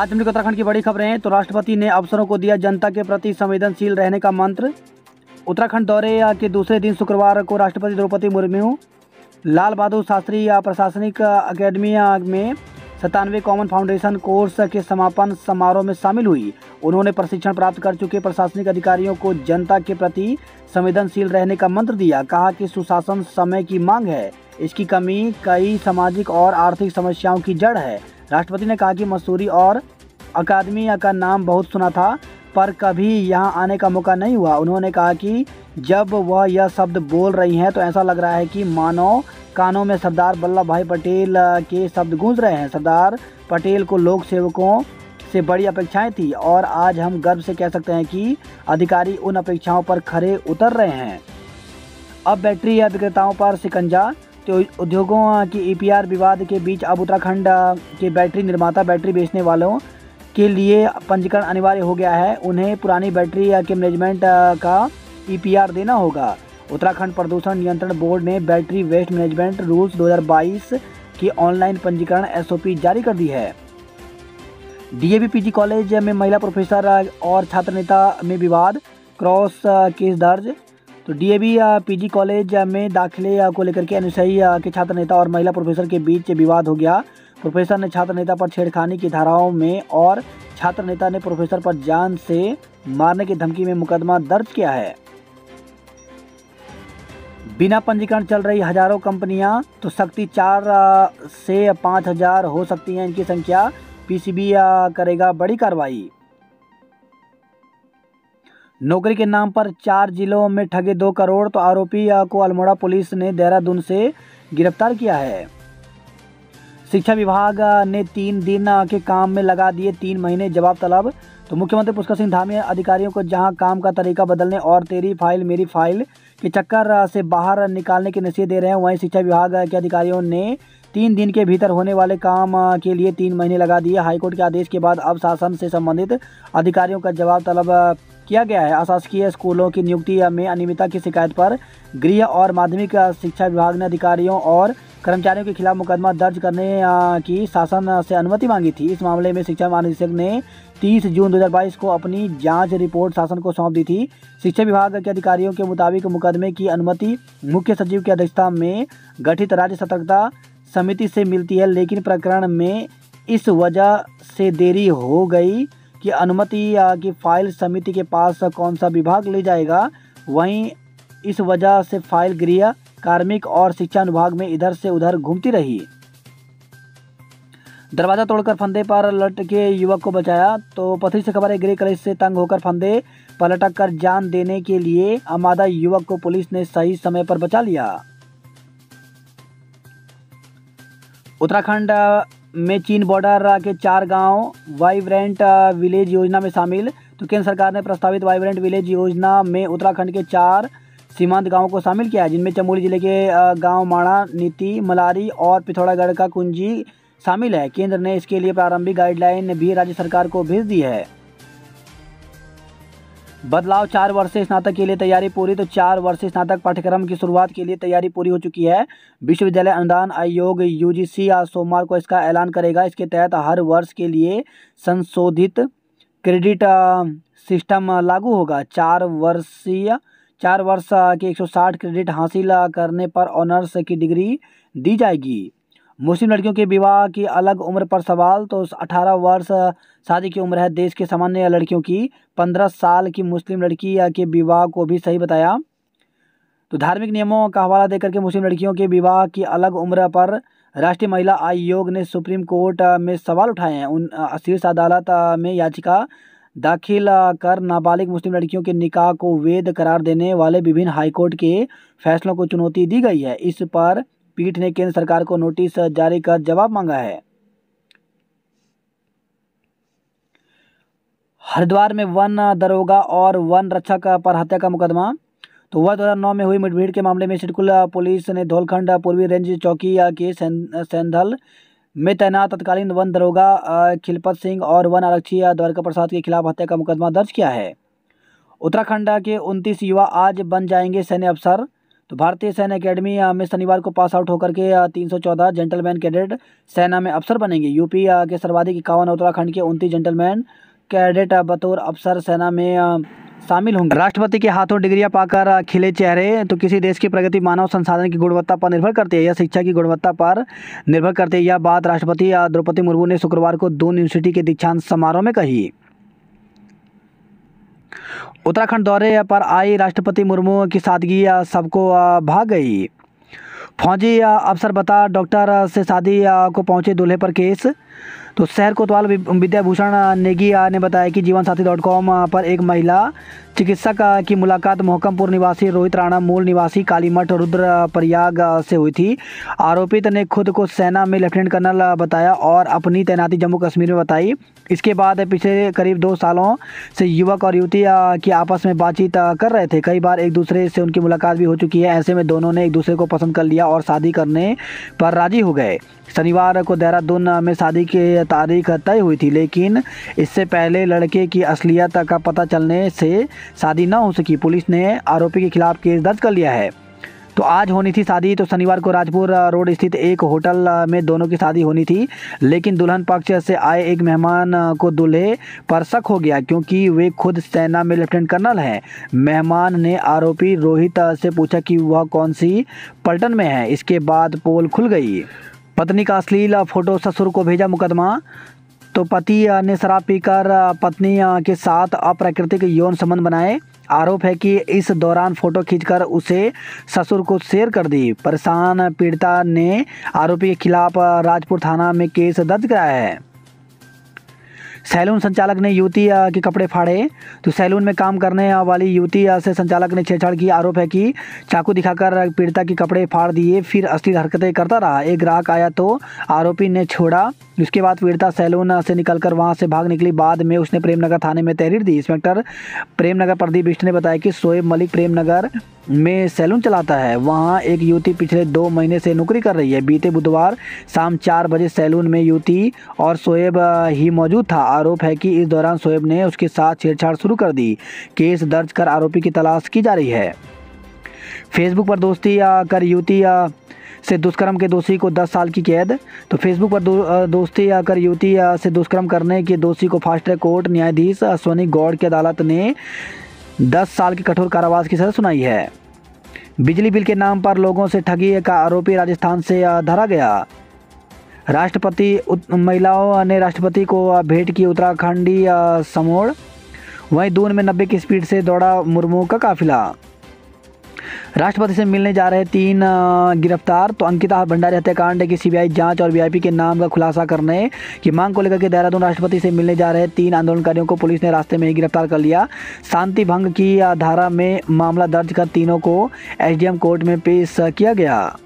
आज हमने उत्तराखंड की बड़ी खबरें। तो राष्ट्रपति ने अफसरों को दिया जनता के प्रति संवेदनशील रहने का मंत्र। उत्तराखंड दौरे के दूसरे दिन शुक्रवार को राष्ट्रपति द्रौपदी मुर्मू लाल बहादुर शास्त्री प्रशासनिक अकेडमी में 97वें कॉमन फाउंडेशन कोर्स के समापन समारोह में शामिल हुई। उन्होंने प्रशिक्षण प्राप्त कर चुके प्रशासनिक अधिकारियों को जनता के प्रति संवेदनशील रहने का मंत्र दिया। कहा कि सुशासन समय की मांग है, इसकी कमी कई सामाजिक और आर्थिक समस्याओं की जड़ है। राष्ट्रपति ने कहा कि मसूरी और अकादमी का नाम बहुत सुना था, पर कभी यहाँ आने का मौका नहीं हुआ। उन्होंने कहा कि जब वह यह शब्द बोल रही हैं तो ऐसा लग रहा है कि मानो कानों में सरदार वल्लभ भाई पटेल के शब्द गूंज रहे हैं। सरदार पटेल को लोक सेवकों से बड़ी अपेक्षाएं थी और आज हम गर्व से कह सकते हैं कि अधिकारी उन अपेक्षाओं पर खरे उतर रहे हैं। अब बैटरी विक्रेताओं पर शिकंजा। तो उद्योगों की ईपीआर विवाद के बीच अब उत्तराखंड के बैटरी निर्माता बैटरी बेचने वालों के लिए पंजीकरण अनिवार्य हो गया है। उन्हें पुरानी बैटरी के मैनेजमेंट का ईपीआर देना होगा। उत्तराखंड प्रदूषण नियंत्रण बोर्ड ने बैटरी वेस्ट मैनेजमेंट रूल्स 2022 की ऑनलाइन पंजीकरण एसओपी जारी कर दी है। डीएवी पीजी कॉलेज में महिला प्रोफेसर और छात्र नेता में विवाद, क्रॉस केस दर्ज। तो डीएवी पीजी कॉलेज में दाखिले को लेकर के एनएसआई के छात्र नेता और महिला प्रोफेसर के बीच विवाद हो गया। प्रोफेसर ने छात्र नेता पर छेड़खानी की धाराओं में और छात्र नेता ने प्रोफेसर पर जान से मारने की धमकी में मुकदमा दर्ज किया है। बिना पंजीकरण चल रही हजारों कंपनियां, तो सख्ती 4 से 5,000 हो सकती हैं इनकी संख्या। पीसीबी करेगा बड़ी कार्रवाई। नौकरी के नाम पर 4 जिलों में ठगे 2 करोड़। तो आरोपी को अल्मोड़ा पुलिस ने देहरादून से गिरफ्तार किया है। शिक्षा विभाग ने 3 दिन के काम में लगा दिए 3 महीने जवाब तलब। तो मुख्यमंत्री पुष्कर सिंह धामी अधिकारियों को जहां काम का तरीका बदलने और तेरी फाइल मेरी फाइल के चक्कर से बाहर निकालने के निर्देश दे रहे हैं, वहीं शिक्षा विभाग के अधिकारियों ने 3 दिन के भीतर होने वाले काम के लिए 3 महीने लगा दिए। हाईकोर्ट के आदेश के बाद अब शासन से संबंधित अधिकारियों का जवाब तलब किया गया है। अशासकीय स्कूलों की नियुक्ति में अनियमितता की शिकायत पर गृह और माध्यमिक शिक्षा विभाग ने अधिकारियों और कर्मचारियों के खिलाफ मुकदमा दर्ज करने की शासन से अनुमति मांगी थी। इस मामले में शिक्षा महानिदेशक ने 30 जून 2022 को अपनी जांच रिपोर्ट शासन को सौंप दी थी। शिक्षा विभाग के अधिकारियों के मुताबिक मुकदमे की अनुमति मुख्य सचिव की अध्यक्षता में गठित राज्य सतर्कता समिति से मिलती है, लेकिन प्रकरण में इस वजह से देरी हो गई कि अनुमति की फाइल समिति के पास कौन सा विभाग ले जाएगा। वहीं इस वजह से फाइल गृह, कार्मिक और शिक्षा विभाग में इधर से उधर घूमती रही। दरवाजा तोड़कर फंदे पर लटके युवक को बचाया। तो पथरी से खबर है, गृह कलेश से तंग होकर फंदे पर लटक कर जान देने के लिए आमादा युवक को पुलिस ने सही समय पर बचा लिया। उत्तराखंड में चीन बॉर्डर के 4 गांव वाइब्रेंट विलेज योजना में शामिल। तो केंद्र सरकार ने प्रस्तावित वाइब्रेंट विलेज योजना में उत्तराखंड के 4 सीमांत गांवों को शामिल किया है, जिनमें चमोली जिले के गांव माणा, नीति, मलारी और पिथौरागढ़ का कुंजी शामिल है। केंद्र ने इसके लिए प्रारंभिक गाइडलाइन भी राज्य सरकार को भेज दी है। बदलाव, 4 वर्ष से स्नातक के लिए तैयारी पूरी। तो 4 वर्ष स्नातक पाठ्यक्रम की शुरुआत के लिए तैयारी पूरी हो चुकी है। विश्वविद्यालय अनुदान आयोग यूजीसी सोमवार को इसका ऐलान करेगा। इसके तहत हर वर्ष के लिए संशोधित क्रेडिट सिस्टम लागू होगा। 4 वर्ष के 160 क्रेडिट हासिल करने पर ऑनर्स की डिग्री दी जाएगी। मुस्लिम लड़कियों के विवाह की अलग उम्र पर सवाल। तो 18 वर्ष शादी की उम्र है देश के सामान्य लड़कियों की। 15 साल की मुस्लिम लड़की के विवाह को भी सही बताया। तो धार्मिक नियमों का हवाला देकर के मुस्लिम लड़कियों के विवाह की अलग उम्र पर राष्ट्रीय महिला आयोग ने सुप्रीम कोर्ट में सवाल उठाए हैं। शीर्ष अदालत में याचिका दाखिल कर नाबालिग मुस्लिम लड़कियों के निकाह को वैध करार देने वाले विभिन्न हाईकोर्ट के फैसलों को चुनौती दी गई है। इस पर पीठ ने केंद्र सरकार को नोटिस जारी कर जवाब मांगा है। हरिद्वार में वन दरोगा और वन रक्षक पर हत्या का मुकदमा। तो वर्ष 2009 में हुई मुठभेड़ के मामले में सिडकुल पुलिस ने धौलखंड पूर्वी रेंज चौकी के सेंधल में तैनात तत्कालीन वन दरोगा खिलपत सिंह और वन आरक्षी द्वारका प्रसाद के खिलाफ हत्या का मुकदमा दर्ज किया है। उत्तराखंड के 29 युवा आज बन जाएंगे सैन्य अफसर। तो भारतीय सैन्य अकेडमी में शनिवार को पास आउट होकर के 314 जेंटलमैन कैडेट सेना में अफसर बनेंगे। यूपी के सर्वाधिक 51, उत्तराखंड के 29 जेंटलमैन कैडेट बतौर अफसर सेना में शामिल होंगे। राष्ट्रपति के हाथों डिग्रियां पाकर खिले चेहरे। तो किसी देश की प्रगति मानव संसाधन की गुणवत्ता पर निर्भर करती है या शिक्षा की गुणवत्ता पर निर्भर करती है। यह बात राष्ट्रपति द्रौपदी मुर्मू ने शुक्रवार को दून यूनिवर्सिटी के दीक्षांत समारोह में कही। उत्तराखंड दौरे पर आई राष्ट्रपति मुर्मू की सादगी सबको भाग गई। फौजी अफसर बता डॉक्टर से शादी को पहुंचे दूल्हे पर केस। तो शहर कोतवाल विद्याभूषण नेगी ने बताया कि जीवनसाथी.com पर एक महिला चिकित्सक की मुलाकात मोहकमपुर निवासी रोहित राणा मूल निवासी कालीमठ रुद्रप्रयाग से हुई थी। आरोपित ने खुद को सेना में लेफ्टिनेंट कर्नल बताया और अपनी तैनाती जम्मू कश्मीर में बताई। इसके बाद पिछले करीब 2 सालों से युवक और युवती की आपस में बातचीत कर रहे थे। कई बार एक दूसरे से उनकी मुलाकात भी हो चुकी है। ऐसे में दोनों ने एक दूसरे को पसंद कर लिया और शादी करने पर राजी हो गए। शनिवार को देहरादून में शादी की तारीख तय हुई थी, लेकिन इससे पहले लड़के की असलियत का पता चलने से शादी न हो सकी। पुलिस ने आरोपी के खिलाफ केस दर्ज कर लिया है। तो आज होनी थी शादी। तो शनिवार को राजपुर रोड स्थित एक होटल में दोनों की शादी होनी थी, लेकिन दुल्हन पक्ष से आए एक मेहमान को दूल्हे पर शक हो गया क्योंकि वे खुद सेना में लेफ्टिनेंट कर्नल हैं। मेहमान ने आरोपी रोहित से पूछा कि वह कौन सी पलटन में है। इसके बाद पोल खुल गई। पत्नी का अश्लील फोटो ससुर को भेजा मुकदमा। तो पति ने शराब पीकर पत्नी के साथ अप्राकृतिक यौन संबंध बनाए। आरोप है कि इस दौरान फोटो खींचकर उसे ससुर को शेयर कर दी। परेशान पीड़िता ने आरोपी के खिलाफ राजपुर थाना में केस दर्ज कराया है। सैलून संचालक ने युवती के कपड़े फाड़े। तो सैलून में काम करने वाली युवती से संचालक ने छेड़छाड़ की। आरोप है कि चाकू दिखाकर पीड़िता के कपड़े फाड़ दिए, फिर अश्लील हरकतें करता रहा। एक ग्राहक आया तो आरोपी ने छोड़ा। उसके बाद पीड़िता सैलून से निकलकर वहां से भाग निकली। बाद में उसने प्रेमनगर थाने में तहरीर दी। इंस्पेक्टर प्रेमनगर प्रदीप बिष्ट ने बताया कि शोएब मलिक प्रेमनगर में सैलून चलाता है। वहां एक युवती पिछले 2 महीने से नौकरी कर रही है। बीते बुधवार शाम 4 बजे सैलून में युवती और शोएब ही मौजूद था। आरोप है कि इस दौरान शोएब ने उसके साथ छेड़छाड़ शुरू कर दी। केस दर्ज कर आरोपी की तलाश की जा रही है। फेसबुक पर दोस्ती कर युवती से दुष्कर्म के दोषी को 10 साल की कैद। तो फेसबुक पर दोस्ती कर युवती से दुष्कर्म करने के दोषी को फास्ट ट्रैक कोर्ट न्यायाधीश अश्वनी गौड़ की अदालत ने 10 साल की कठोर कारावास की सजा सुनाई है। बिजली बिल के नाम पर लोगों से ठगी का आरोपी राजस्थान से धरा गया। महिलाओं ने राष्ट्रपति को भेंट की उत्तराखंडी समोड़। वहीं दून में 90 की स्पीड से दौड़ा मुर्मू का काफिला। राष्ट्रपति से मिलने जा रहे 3 गिरफ्तार। तो अंकिता भंडारी हत्याकांड की सीबीआई जांच और वीआईपी के नाम का खुलासा करने की मांग को लेकर के देहरादून राष्ट्रपति से मिलने जा रहे 3 आंदोलनकारियों को पुलिस ने रास्ते में ही गिरफ्तार कर लिया। शांति भंग की धारा में मामला दर्ज कर तीनों को एसडीएम कोर्ट में पेश किया गया।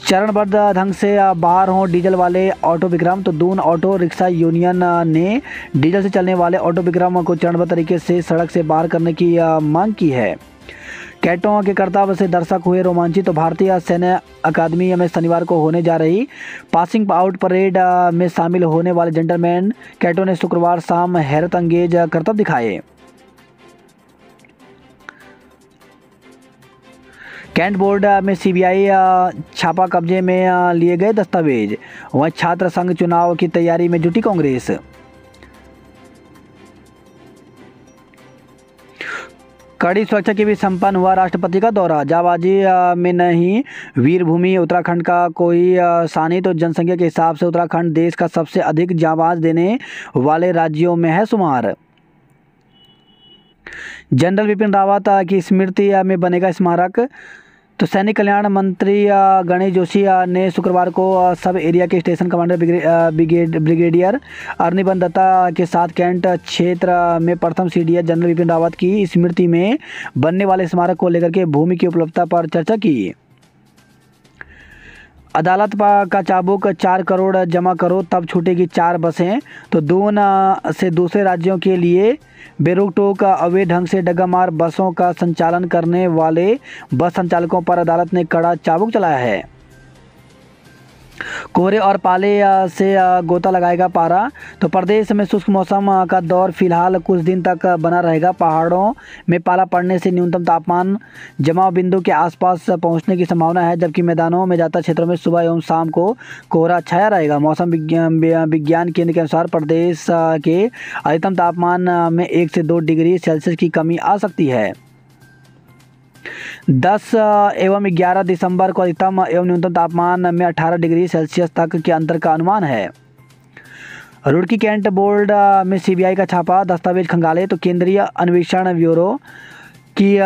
चरणबद्ध ढंग से बाहर हों डीजल वाले ऑटो विक्रम। तो दून ऑटो रिक्शा यूनियन ने डीजल से चलने वाले ऑटो विक्रम को चरणबद्ध तरीके से सड़क से बाहर करने की मांग की है। कैटों के कर्तव्य से दर्शक हुए रोमांचित। तो भारतीय सैन्य अकादमी में शनिवार को होने जा रही पासिंग आउट परेड में शामिल होने वाले जेंटलमैन कैटों ने शुक्रवार शाम हैरत अंगेज करतब दिखाए। कैंट बोर्ड में सीबीआई छापा कब्जे में लिए गए दस्तावेज। वहीं छात्र संघ चुनाव की तैयारी में जुटी कांग्रेस। कड़ी सुरक्षा के बीच संपन्न हुआ राष्ट्रपति का दौरा। जाबाजी में नहीं वीरभूमि उत्तराखंड का कोई सानी। तो जनसंख्या के हिसाब से उत्तराखंड देश का सबसे अधिक जाबाज देने वाले राज्यों में है शुमार। जनरल विपिन रावत की स्मृति में बनेगा स्मारक। तो सैनिक कल्याण मंत्री गणेश जोशी ने शुक्रवार को सब एरिया के स्टेशन कमांडर ब्रिगेडियर अरनिबन दत्ता के साथ कैंट क्षेत्र में प्रथम सीडीएस जनरल विपिन रावत की स्मृति में बनने वाले स्मारक को लेकर के भूमि की उपलब्धता पर चर्चा की। अदालत का चाबुक 4 करोड़ जमा करो तब छूटेगी 4 बसें। तो दून से दूसरे राज्यों के लिए बेरोक टोक अवैध ढंग से डग्गामार बसों का संचालन करने वाले बस संचालकों पर अदालत ने कड़ा चाबुक चलाया है। कोहरे और पाले से गोता लगाएगा पारा। तो प्रदेश में शुष्क मौसम का दौर फिलहाल कुछ दिन तक बना रहेगा। पहाड़ों में पाला पड़ने से न्यूनतम तापमान जमाव बिंदु के आसपास पहुंचने की संभावना है, जबकि मैदानों में ज़्यादा क्षेत्रों में सुबह एवं शाम को कोहरा छाया रहेगा। मौसम विज्ञान केंद्र के अनुसार प्रदेश के अधिकतम तापमान में 1 से 2 डिग्री सेल्सियस की कमी आ सकती है। 10 एवं 11 दिसंबर को अधिकतम एवं न्यूनतम तापमान में 18 डिग्री सेल्सियस तक के अंतर का अनुमान है। रुड़की कैंट बोर्ड में सीबीआई का छापा, दस्तावेज खंगाले। तो केंद्रीय अन्वेषण ब्यूरो की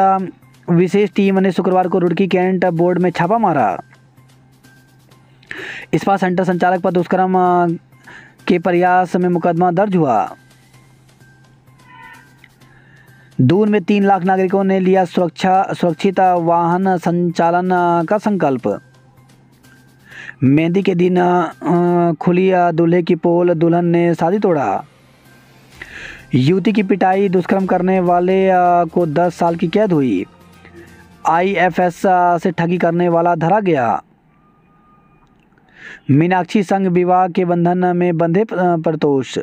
विशेष टीम ने शुक्रवार को रुड़की कैंट बोर्ड में छापा मारा। इस्पात सेंटर संचालक पर दुष्कर्म के प्रयास में मुकदमा दर्ज हुआ। दून में 3 लाख नागरिकों ने लिया सुरक्षित वाहन संचालन का संकल्प। मेहंदी के दिन खुली दूल्हे की पोल, दुल्हन ने शादी तोड़ा। युवती की पिटाई, दुष्कर्म करने वाले को 10 साल की कैद हुई। आईएफएस से ठगी करने वाला धरा गया। मीनाक्षी संघ विवाह के बंधन में बंधे प्रतोष।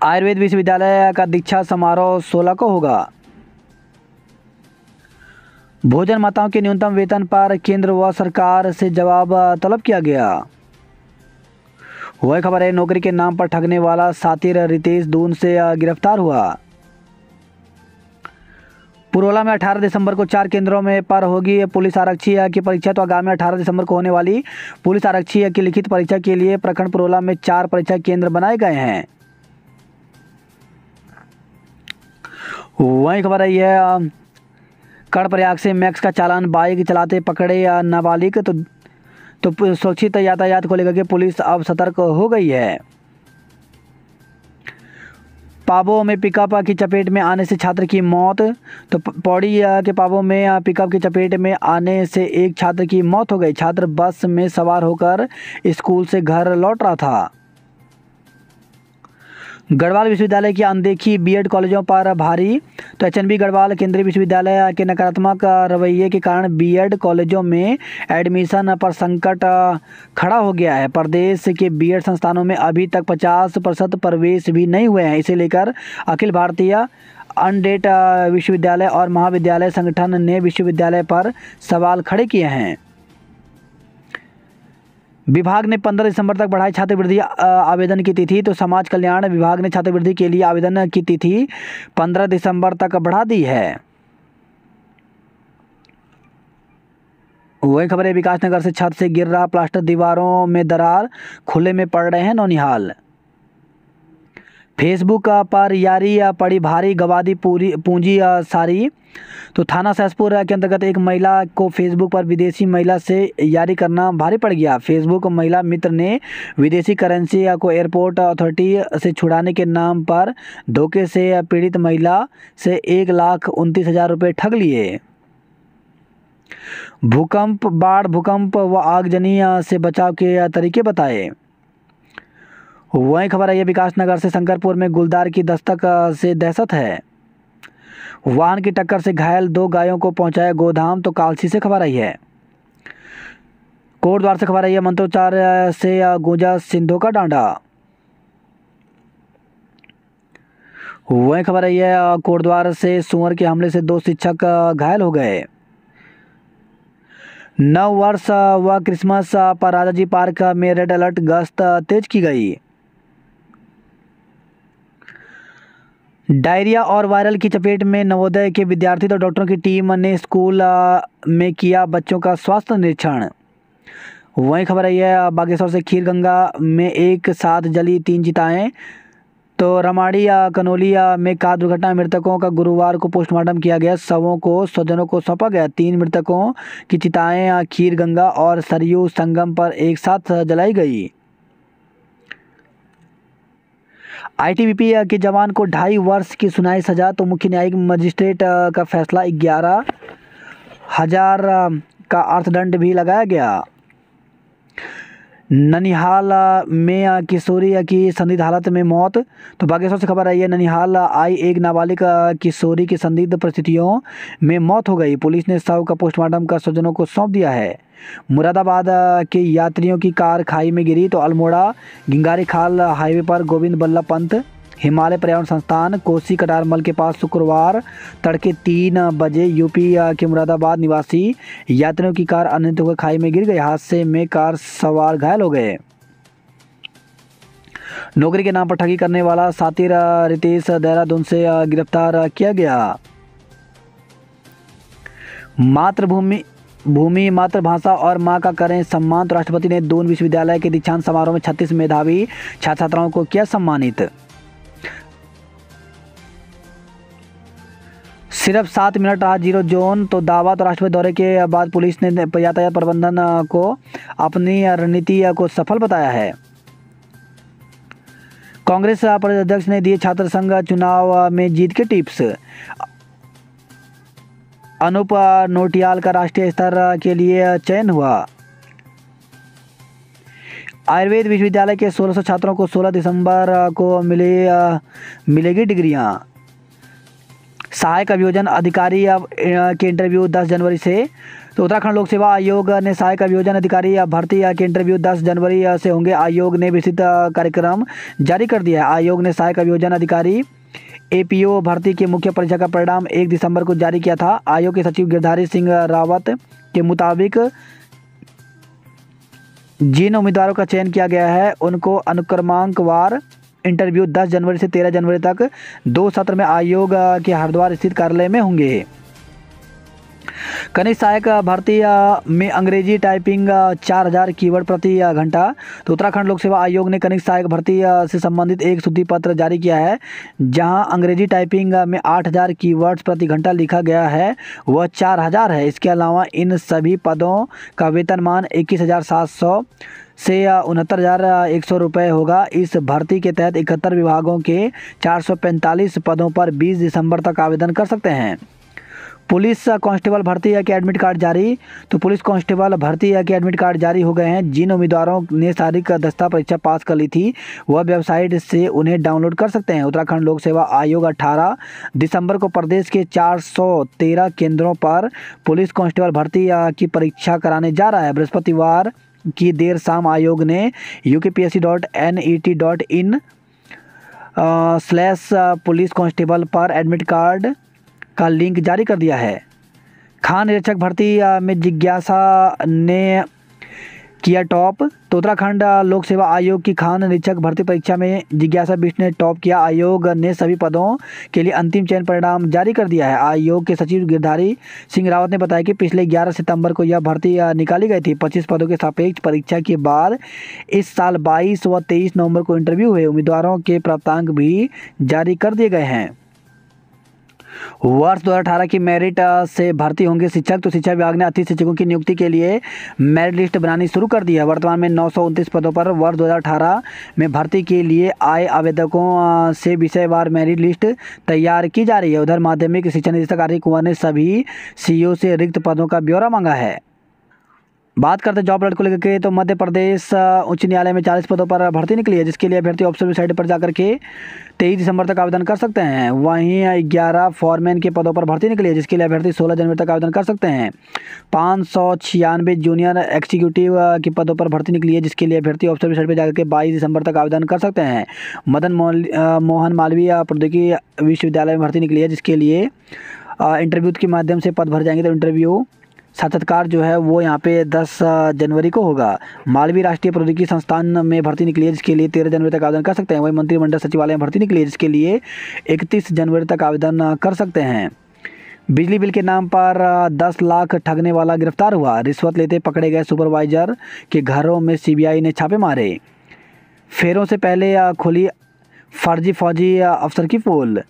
आयुर्वेद विश्वविद्यालय का दीक्षा समारोह 16 को होगा। भोजन माताओं के न्यूनतम वेतन पर केंद्र व सरकार से जवाब तलब किया गया। वह खबर है, नौकरी के नाम पर ठगने वाला सातिर रितेश दून से गिरफ्तार हुआ। पुरोला में 18 दिसंबर को 4 केंद्रों में पर होगी पुलिस आरक्षी की परीक्षा। तो आगामी 18 दिसंबर को होने वाली पुलिस आरक्षी की लिखित परीक्षा के लिए प्रखंड पुरोला में 4 परीक्षा केंद्र बनाए गए हैं। वही खबर है, यह कर्णप्रयाग से मैक्स का चालान बाइक चलाते पकड़े नाबालिग। तो सुरक्षित यातायात को लेकर के पुलिस अब सतर्क हो गई है। पाबो में पिकअप की चपेट में आने से छात्र की मौत। तो पौड़ी के पाबो में पिकअप की चपेट में आने से एक छात्र की मौत हो गई। छात्र बस में सवार होकर स्कूल से घर लौट रहा था। गढ़वाल विश्वविद्यालय की अनदेखी बीएड कॉलेजों पर भारी। तो एचएनबी गढ़वाल केंद्रीय विश्वविद्यालय के नकारात्मक रवैये के कारण बीएड कॉलेजों में एडमिशन पर संकट खड़ा हो गया है। प्रदेश के बीएड संस्थानों में अभी तक 50% प्रवेश भी नहीं हुए हैं। इसे लेकर अखिल भारतीय अनडेट विश्वविद्यालय और महाविद्यालय संगठन ने विश्वविद्यालय पर सवाल खड़े किए हैं। विभाग ने 15 दिसंबर तक बढ़ाई छात्रवृत्ति आवेदन की तिथि। तो समाज कल्याण विभाग ने छात्रवृत्ति के लिए आवेदन की तिथि 15 दिसंबर तक बढ़ा दी है। वही खबर है, विकासनगर से छत से गिर रहा प्लास्टर, दीवारों में दरार, खुले में पड़ रहे हैं नौनिहाल। फेसबुक पर यारी पड़ी भारी, गवादी पूंजी सारी। तो थाना सहसपुर के अंतर्गत एक महिला को फेसबुक पर विदेशी महिला से यारी करना भारी पड़ गया। फेसबुक महिला मित्र ने विदेशी करेंसी को एयरपोर्ट अथॉरिटी से छुड़ाने के नाम पर धोखे से पीड़ित महिला से 1,29,000 रुपये ठग लिए। भूकंप, बाढ़, भूकंप व आगजनी से बचाव के तरीके बताए। वही खबर है, ये विकासनगर से शंकरपुर में गुलदार की दस्तक से दहशत है। वाहन की टक्कर से घायल 2 गायों को पहुंचाया गोधाम। तो कालसी से खबर आई है। कोटद्वार से खबर आई है, मंत्रोच्चार से गूंजा सिंधु का डांडा। वही खबर आई है, कोटद्वार से सुअर के हमले से 2 शिक्षक घायल हो गए। नव वर्ष व क्रिसमस पर राजाजी पार्क में रेड अलर्ट, गश्त तेज की गई। डायरिया और वायरल की चपेट में नवोदय के विद्यार्थी। तो डॉक्टरों की टीम ने स्कूल में किया बच्चों का स्वास्थ्य निरीक्षण। वही खबर है, बागेश्वर से खीरगंगा में एक साथ जली 3 चिताएं। तो रमाड़ी कनौलिया में कार दुर्घटना, मृतकों का गुरुवार को पोस्टमार्टम किया गया। शवों को स्वजनों को सौंपा गया। 3 मृतकों की चिताएं खीरगंगा और सरयू संगम पर एक साथ जलाई गई। आईटीबीपी के जवान को 2.5 वर्ष की सुनाई सजा। तो मुख्य न्यायिक मजिस्ट्रेट का फैसला, 11,000 का अर्थदंड भी लगाया गया। ननिहाल में किशोरी की संदिग्ध हालत में मौत। तो बागेश्वर से खबर आई है, ननिहाल आई एक नाबालिग किशोरी की संदिग्ध परिस्थितियों में मौत हो गई। पुलिस ने शव का पोस्टमार्टम कर स्वजनों को सौंप दिया है। मुरादाबाद के यात्रियों की कार खाई में गिरी। तो अल्मोड़ा गिंगारी खाल हाईवे पर गोविंद बल्लभ पंत हिमालय पर्यावरण संस्थान कोसी कटारमल के पास शुक्रवार तड़के 3 बजे यूपी के मुरादाबाद निवासी यात्रियों की कार अनियंत्रित होकर खाई में गिर गई। हादसे में कार सवार घायल हो गए। नौकरी के नाम पर ठगी करने वाला सातिर रितेश देहरादून से गिरफ्तार किया गया। भूमि मातृभाषा और माँ का करें सम्मान। तो राष्ट्रपति ने दून विश्वविद्यालय के दीक्षांत समारोह में 36 मेधावी छात्र छात्राओं को किया सम्मानित। सिर्फ 7 मिनट रहा जीरो जोन। तो दावा। तो राष्ट्रपति दौरे के बाद पुलिस ने यातायात प्रबंधन को अपनी रणनीति को सफल बताया है। कांग्रेस प्रदेश अध्यक्ष ने दिए छात्र संघ चुनाव में जीत के टिप्स। अनूप नोटियाल का राष्ट्रीय स्तर के लिए चयन हुआ। आयुर्वेद विश्वविद्यालय के 1600 छात्रों को 16 दिसंबर को मिलेगी डिग्रियां। सहायक अभियोजन अधिकारी के इंटरव्यू 10 जनवरी से। तो उत्तराखंड लोक सेवा आयोग ने सहायक अभियोजन अधिकारी भर्ती के इंटरव्यू 10 जनवरी से होंगे। आयोग ने विस्तृत कार्यक्रम जारी कर दिया है। आयोग ने सहायक अभियोजन अधिकारी एपीओ भर्ती के मुख्य परीक्षा का परिणाम 1 दिसंबर को जारी किया था। आयोग के सचिव गिरधारी सिंह रावत के मुताबिक जिन उम्मीदवारों का चयन किया गया है उनको अनुक्रमांकवार इंटरव्यू 10 जनवरी से 13 जनवरी तक 2 सत्र में आयोग के हरिद्वार स्थित कार्यालय में होंगे। कनिष्ठ सहायक भर्ती में अंग्रेजी टाइपिंग 4000 कीवर्ड प्रति घंटा। तो उत्तराखंड लोक सेवा आयोग ने कनिष्ठ सहायक भर्ती से संबंधित एक सूची पत्र जारी किया है, जहां अंग्रेजी टाइपिंग में 8000 कीवर्ड्स प्रति घंटा लिखा गया है, वह 4000 है। इसके अलावा इन सभी पदों का वेतनमान 21,700 से 69,100 रुपये होगा। इस भर्ती के तहत 71 विभागों के 445 पदों पर 20 दिसंबर तक आवेदन कर सकते हैं। पुलिस कांस्टेबल भर्ती के एडमिट कार्ड जारी। तो पुलिस कांस्टेबल भर्ती के एडमिट कार्ड जारी हो गए हैं। जिन उम्मीदवारों ने शारीरिक दस्ता परीक्षा पास कर ली थी वह वेबसाइट से उन्हें डाउनलोड कर सकते हैं। उत्तराखंड लोक सेवा आयोग 18 दिसंबर को प्रदेश के 413 केंद्रों पर पुलिस कांस्टेबल भर्ती की परीक्षा कराने जा रहा है। बृहस्पतिवार की देर शाम आयोग ने upsc.net/पुलिस कांस्टेबल पर एडमिट कार्ड का लिंक जारी कर दिया है। खान निरीक्षक भर्ती में जिज्ञासा ने किया टॉप। तो उत्तराखंड लोक सेवा आयोग की खान निरीक्षक भर्ती परीक्षा में जिज्ञासा बिष्ट ने टॉप किया। आयोग ने सभी पदों के लिए अंतिम चयन परिणाम जारी कर दिया है। आयोग के सचिव गिरधारी सिंह रावत ने बताया कि पिछले 11 सितंबर को यह भर्ती निकाली गई थी। 25 पदों के सापेक्ष परीक्षा के बाद इस साल 22 व 23 नवंबर को इंटरव्यू हुए। उम्मीदवारों के प्राप्तांक भी जारी कर दिए गए हैं। वर्ष 2018 की मेरिट से भर्ती होंगे शिक्षक। तो शिक्षा विभाग ने अतिथि शिक्षकों की नियुक्ति के लिए मेरिट लिस्ट बनानी शुरू कर दी है। वर्तमान में 929 पदों पर वर्ष 2018 में भर्ती के लिए आए आवेदकों से विषयवार मेरिट लिस्ट तैयार की जा रही है। उधर माध्यमिक शिक्षा निदेशक आर कुंवर ने सभी सीईओ से रिक्त पदों का ब्यौरा मांगा है। बात करते हैं जॉब अलर्ट को लेकर के। तो मध्य प्रदेश उच्च न्यायालय में 40 पदों पर भर्ती निकली है, जिसके लिए अभ्यर्थी ऑफिशियल वेबसाइट पर जाकर के 23 दिसंबर तक आवेदन कर सकते हैं। वहीं 11 फॉरमैन के पदों पर भर्ती निकली है, जिसके लिए अभ्यर्थी 16 जनवरी तक आवेदन कर सकते हैं। 596 जूनियर एग्जीक्यूटिव के पदों पर भर्ती निकली है, जिसके लिए अभ्यर्थी ऑफिशियल वेबसाइट पर जाकर के 22 दिसंबर तक आवेदन कर सकते हैं। मदन मोहन मालवीय प्रौद्योगिकी विश्वविद्यालय में भर्ती निकली है, जिसके लिए इंटरव्यू के माध्यम से पद भर जाएंगे। तो इंटरव्यू साक्षात्कार जो है वो यहाँ पे 10 जनवरी को होगा। मालवीय राष्ट्रीय प्रौद्योगिकी संस्थान में भर्ती निकली है, जिसके लिए 13 जनवरी तक आवेदन कर सकते हैं। वही मंत्रिमंडल सचिवालय में भर्ती निकली है, जिसके लिए 31 जनवरी तक आवेदन कर सकते हैं। बिजली बिल के नाम पर 10 लाख ठगने वाला गिरफ्तार हुआ। रिश्वत लेते पकड़े गए सुपरवाइजर के घरों में सीबीआई ने छापे मारे। फेरों से पहले खुली फर्जी फौजी अफसर की पोल।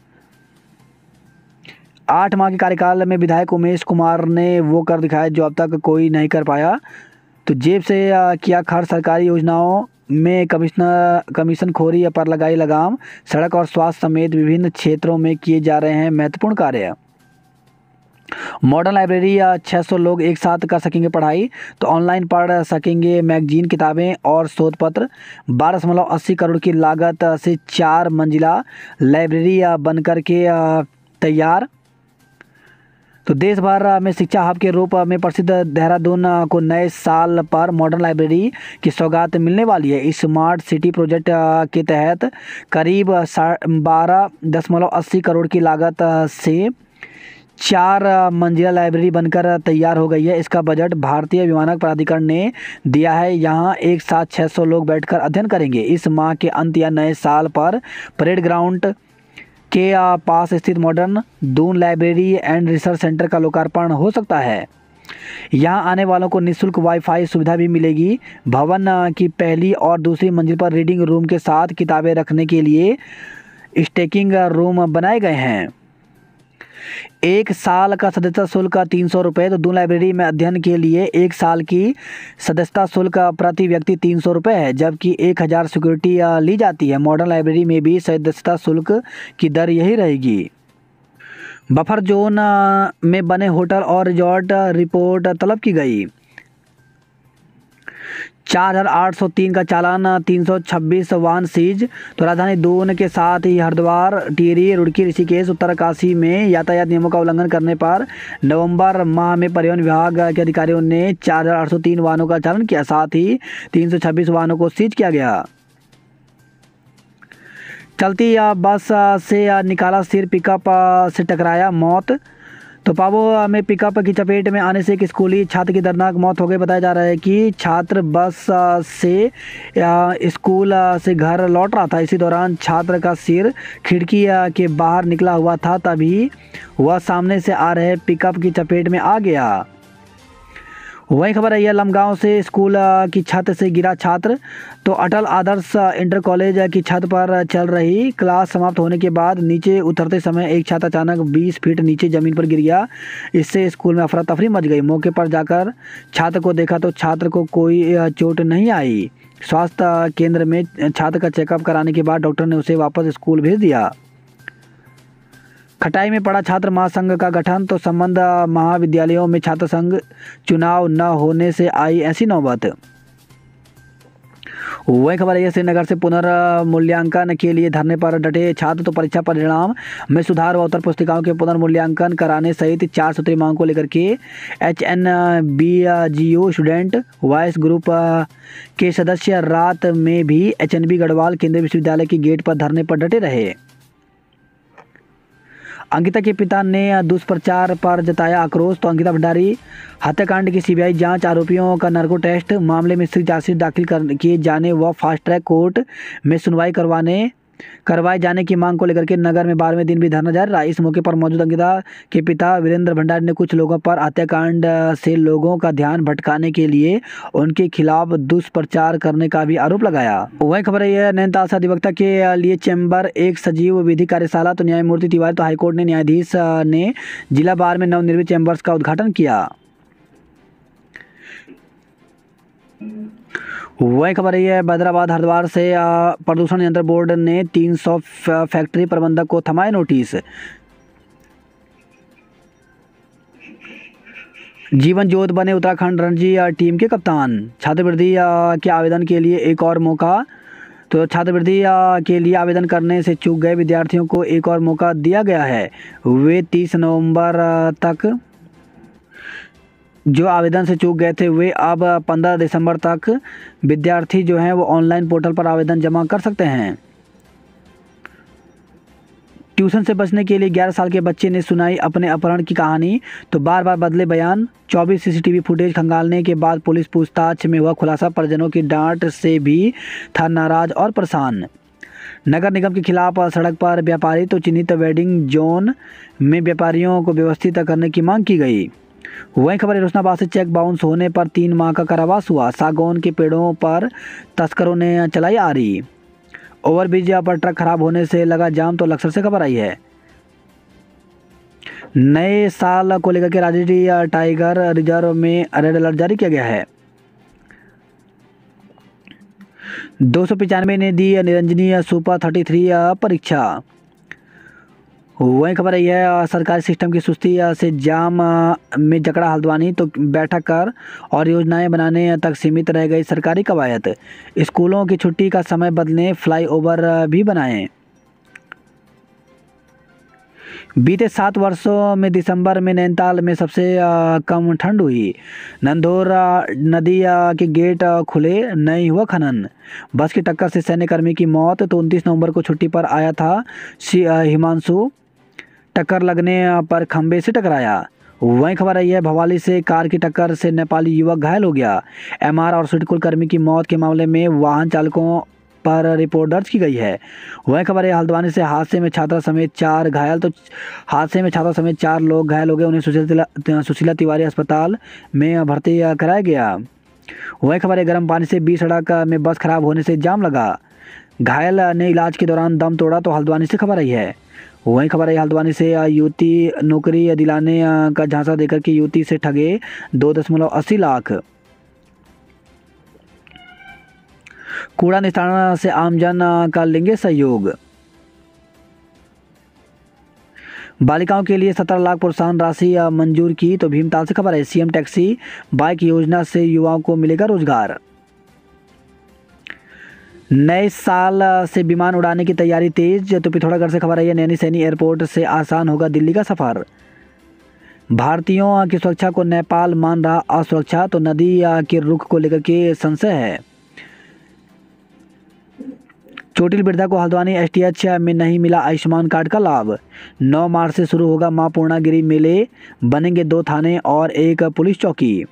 8 माह के कार्यकाल में विधायक उमेश कुमार ने वो कर दिखाया जो अब तक कोई नहीं कर पाया। तो जेब से किया खर्च। सरकारी योजनाओं में कमीशन खोरी पर लगाई लगाम। सड़क और स्वास्थ्य समेत विभिन्न क्षेत्रों में किए जा रहे हैं महत्वपूर्ण कार्य। मॉडर्न लाइब्रेरी 600 लोग एक साथ कर सकेंगे पढ़ाई, तो ऑनलाइन पढ़ सकेंगे मैगजीन, किताबें और शोध पत्र। 12.80 करोड़ की लागत से 4 मंजिला लाइब्रेरी बनकर के तैयार। तो देश भर में शिक्षा हब के रूप में प्रसिद्ध देहरादून को नए साल पर मॉडर्न लाइब्रेरी की सौगात मिलने वाली है। इस स्मार्ट सिटी प्रोजेक्ट के तहत करीब 12.80 करोड़ की लागत से 4 मंजिला लाइब्रेरी बनकर तैयार हो गई है। इसका बजट भारतीय विमानक प्राधिकरण ने दिया है। यहाँ एक साथ 600 लोग बैठकर अध्ययन करेंगे। इस माह के अंत या नए साल पर परेड ग्राउंड के पास स्थित modern Doon library and research centre का लोकार्पण हो सकता है। यहाँ आने वालों को निःशुल्क वाईफाई सुविधा भी मिलेगी। भवन की पहली और दूसरी मंजिल पर रीडिंग रूम के साथ किताबें रखने के लिए स्टैकिंग रूम बनाए गए हैं। एक साल का सदस्यता शुल्क 300 रुपये। तो दून लाइब्रेरी में अध्ययन के लिए एक साल की सदस्यता शुल्क प्रति व्यक्ति 300 रुपये है, जबकि 1000 सिक्योरिटी ली जाती है। मॉडर्न लाइब्रेरी में भी सदस्यता शुल्क की दर यही रहेगी। बफर जोन में बने होटल और रिजॉर्ट रिपोर्ट तलब की गई। 4803 का चालान, 326 वाहन सीज। तो राजधानी दून के साथ ही हरिद्वार, टिहरी, रुड़की, ऋषिकेश, उत्तरकाशी में यातायात नियमों का उल्लंघन करने पर नवंबर माह में परिवहन विभाग के अधिकारियों ने 4803 वाहनों का चालान किया। साथ ही 326 वाहनों को सीज किया गया। चलती बस से निकाला सिर, पिकअप से टकराया, मौत। तो पाबो में पिकअप की चपेट में आने से एक स्कूली छात्र की दर्दनाक मौत हो गई। बताया जा रहा है कि छात्र बस से स्कूल से घर लौट रहा था। इसी दौरान छात्र का सिर खिड़की के बाहर निकला हुआ था, तभी वह सामने से आ रहे पिकअप की चपेट में आ गया। वही खबर है, लमगांव से स्कूल की छत से गिरा छात्र। तो अटल आदर्श इंटर कॉलेज की छत पर चल रही क्लास समाप्त होने के बाद नीचे उतरते समय एक छात्र अचानक 20 फीट नीचे ज़मीन पर गिर गया। इससे स्कूल में अफरा तफरी मच गई। मौके पर जाकर छात्र को देखा तो छात्र को कोई चोट नहीं आई। स्वास्थ्य केंद्र में छात्र का चेकअप कराने के बाद डॉक्टर ने उसे वापस स्कूल भेज दिया। खटाई में पड़ा छात्र महासंघ का गठन। तो संबंध महाविद्यालयों में छात्र संघ चुनाव न होने से आई ऐसी नौबत। वही खबर है, श्रीनगर से पुनर्मूल्यांकन के लिए धरने पर डटे छात्र। तो परीक्षा परिणाम में सुधार व उत्तर पुस्तिकाओं के पुनर्मूल्यांकन कराने सहित 4 सूत्री मांग को लेकर के HNBGU स्टूडेंट वॉइस ग्रुप के सदस्य रात में भी HNB गढ़वाल केंद्रीय विश्वविद्यालय के गेट पर धरने पर डटे रहे। अंकिता के पिता ने दुष्प्रचार पर जताया आक्रोश। तो अंकिता भंडारी हत्याकांड की CBI जांच, आरोपियों का नार्को टेस्ट, मामले में शीघ्र चार्जशीट दाखिल किए जाने व फास्ट ट्रैक कोर्ट में सुनवाई करवाए जाने की मांग को लेकर के नगर में 12वें दिन भी धरना जारी रहा। इस मौके पर मौजूद अंकिता के पिता वीरेंद्र भंडारी ने कुछ लोगों पर हत्याकांड से लोगों का ध्यान भटकाने के लिए उनके खिलाफ दुष्प्रचार करने का भी आरोप लगाया। वही खबर है, नैनीताल से अधिवक्ता के लिए चैम्बर 1 सजीव विधि कार्यशाला। तो न्यायमूर्ति तिवारी, तो हाईकोर्ट ने न्यायाधीश ने जिला बार में नवनिर्मित चैम्बर्स का उद्घाटन किया। वही खबर है, हैदराबाद हरिद्वार से प्रदूषण नियंत्रण बोर्ड ने 300 फैक्ट्री प्रबंधक को थमाए नोटिस। जीवन ज्योत बने उत्तराखंड रणजी टीम के कप्तान। छात्रवृत्ति के आवेदन के लिए एक और मौका। तो छात्रवृत्ति के लिए आवेदन करने से चूक गए विद्यार्थियों को एक और मौका दिया गया है। वे 30 नवंबर तक जो आवेदन से चूक गए थे वे अब 15 दिसंबर तक विद्यार्थी जो हैं वो ऑनलाइन पोर्टल पर आवेदन जमा कर सकते हैं। ट्यूशन से बचने के लिए 11 साल के बच्चे ने सुनाई अपने अपहरण की कहानी। तो बार बार बदले बयान। 24 CCTV फुटेज खंगालने के बाद पुलिस पूछताछ में हुआ खुलासा। परिजनों की डांट से भी था नाराज और परेशान। नगर निगम के खिलाफ सड़क पर व्यापारी। तो चिन्हित वेडिंग जोन में व्यापारियों को व्यवस्थित करने की मांग की गई। वहीं खबर है, रोशनाबाद से चेक बाउंस होने पर 3 माह का कारावास हुआ। सागौन के पेड़ों पर तस्करों ने चलाई आरी। ओवरब्रिज पर ट्रक खराब होने से लगा जाम। तो लक्सर से खबर आई है। नए साल को लेकर के राजस्थान टाइगर रिजर्व में रेड अलर्ट जारी किया गया है। 295 ने दी निरंजनी सुपर 33 परीक्षा। वही खबर आई है सरकारी सिस्टम की सुस्ती से जाम में जकड़ा हल्द्वानी, तो बैठक कर और योजनाएं बनाने तक सीमित रह गई सरकारी कवायद। स्कूलों की छुट्टी का समय बदलने, फ्लाईओवर भी बनाएं। बीते 7 वर्षों में दिसंबर में नैनीताल में सबसे कम ठंड हुई। नंदौर नदी के गेट खुले, नहीं हुआ खनन। बस की टक्कर से सैन्यकर्मी की मौत, तो 29 नवंबर को छुट्टी पर आया था हिमांशु, टक्कर लगने पर खंबे से टकराया। वहीं खबर आई है भवाली से कार की टक्कर से नेपाली युवक घायल हो गया। एमआर और सिडकुल कर्मी की मौत के मामले में वाहन चालकों पर रिपोर्ट दर्ज की गई है। वहीं खबर है हल्द्वानी से हादसे में छात्रा समेत 4 घायल, तो हादसे में छात्रा समेत 4 लोग घायल हो गए। उन्हें सुशीला तिवारी अस्पताल में भर्ती कराया गया। वहीं खबर है गर्म पानी से 20 सड़क में बस खराब होने से जाम लगा, घायल ने इलाज के दौरान दम तोड़ा, तो हल्द्वानी से खबर आई है। वहीं खबर आई हल्द्वानी से युवती नौकरी दिलाने का झांसा देकर के युवती से ठगे 2.80 लाख। कूड़ा निस्तारण से आमजन का लेंगे सहयोग। बालिकाओं के लिए 17 लाख प्रोत्साहन राशि मंजूर की, तो भीमताल से खबर है सीएम टैक्सी बाइक योजना से युवाओं को मिलेगा रोजगार। नए साल से विमान उड़ाने की तैयारी तेज, तो पिथौरागढ़ से खबर आई है नैनी सैनी एयरपोर्ट से आसान होगा दिल्ली का सफर। भारतीयों की सुरक्षा को नेपाल मान रहा असुरक्षा, तो नदी के रुख को लेकर के संशय है। चोटिल वृद्धा को हल्द्वानी एसटीएच में नहीं मिला आयुष्मान कार्ड का लाभ। 9 मार्च से शुरू होगा मां पूर्णागिरी मेले, बनेंगे 2 थाने और 1 पुलिस चौकी।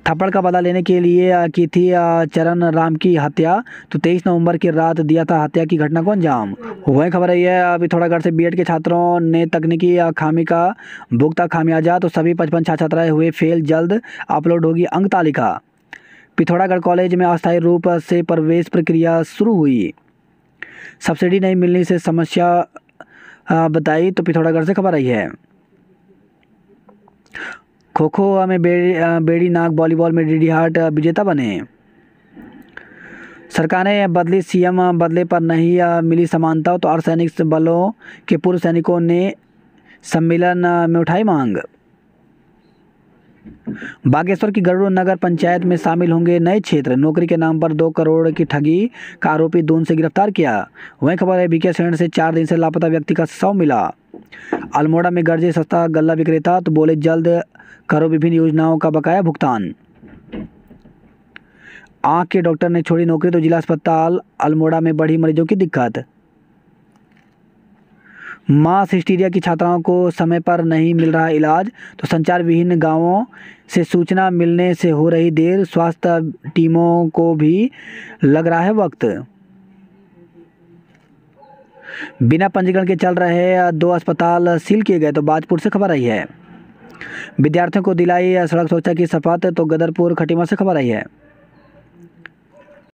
थप्पड़ का बदला लेने के लिए की थी चरण राम की हत्या, तो 23 नवंबर की रात दिया था हत्या की घटना को अंजाम। वही खबर है यह पिथौरागढ़ से बीएड के छात्रों ने तकनीकी खामी का भुगता खामियाजा, तो सभी 55 छात्र छात्राएं हुए फेल, जल्द अपलोड होगी अंक तालिका। पिथौरागढ़ कॉलेज में अस्थायी रूप से प्रवेश प्रक्रिया शुरू हुई। सब्सिडी नहीं मिलने से समस्या बताई, तो पिथौरागढ़ से खबर आई है। खो खो में बेड़ी नाग, वॉलीबॉल में डीडी हार्ट विजेता बने। सरकार ने बदली सीएम बदले पर नहीं मिली समानता, तो अर्धसैनिक बलों के पूर्व सैनिकों ने सम्मेलन में उठाई मांग। बागेश्वर की गरुड़ नगर पंचायत में शामिल होंगे नए क्षेत्र, नौकरी के नाम पर 2 करोड़ की ठगी का आरोपी दून से गिरफ्तार किया। वहीं खबर है बीके शरण से 4 दिन से लापता व्यक्ति का शव मिला। अल्मोड़ा में गरजे सस्ता गल्ला विक्रेता, तो बोले जल्द करो विभिन्न योजनाओं का बकाया भुगतान। आंख के डॉक्टर ने छोड़ी नौकरी, तो जिला अस्पताल अल्मोड़ा में बढ़ी मरीजों की दिक्कत। मास हिस्टीरिया की छात्राओं को समय पर नहीं मिल रहा इलाज, तो संचार विहीन गांवों से सूचना मिलने से हो रही देर, स्वास्थ्य टीमों को भी लग रहा है वक्त। बिना पंजीकरण के चल रहे 2 अस्पताल सील किए गए, तो बाजपुर से खबर आई है। विद्यार्थियों को दिलाई सड़क सुरक्षा की शपथ, तो गदरपुर खटीमा से खबर आई है।